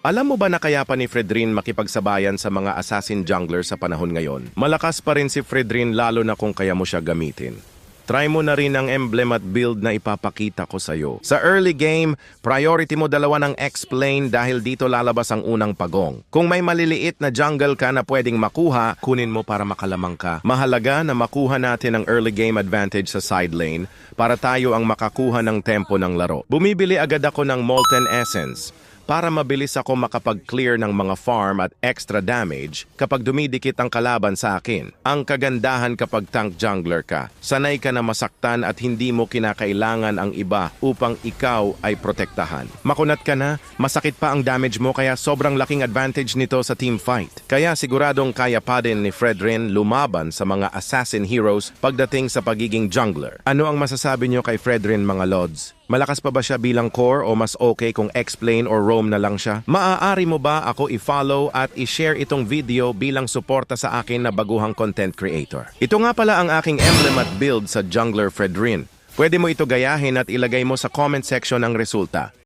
Alam mo ba na kaya pa ni Fredrin makipagsabayan sa mga assassin jungler sa panahon ngayon? Malakas pa rin si Fredrin lalo na kung kaya mo siya gamitin. Try mo na rin ang emblem at build na ipapakita ko sa'yo. Sa early game, priority mo dalawa ng X-Plane dahil dito lalabas ang unang pagong. Kung may maliliit na jungle ka na pwedeng makuha, kunin mo para makalamang ka. Mahalaga na makuha natin ang early game advantage sa side lane para tayo ang makakuha ng tempo ng laro. Bumibili agad ako ng Molten Essence para mabilis ako makapag-clear ng mga farm at extra damage kapag dumidikit ang kalaban sa akin. Ang kagandahan kapag tank jungler ka, sanay ka na masaktan at hindi mo kinakailangan ang iba upang ikaw ay protektahan. Makunat ka na, masakit pa ang damage mo kaya sobrang laking advantage nito sa team fight. Kaya siguradong kaya pa din ni Fredrin lumaban sa mga assassin heroes pagdating sa pagiging jungler. Ano ang masasabi nyo kay Fredrin mga lods? Malakas pa ba siya bilang core o mas okay kung X-Plane or roam na lang siya? Maaari mo ba ako i-follow at i-share itong video bilang suporta sa akin na baguhang content creator? Ito nga pala ang aking emblem at build sa Jungler Fredrin. Pwede mo ito gayahin at ilagay mo sa comment section ang resulta.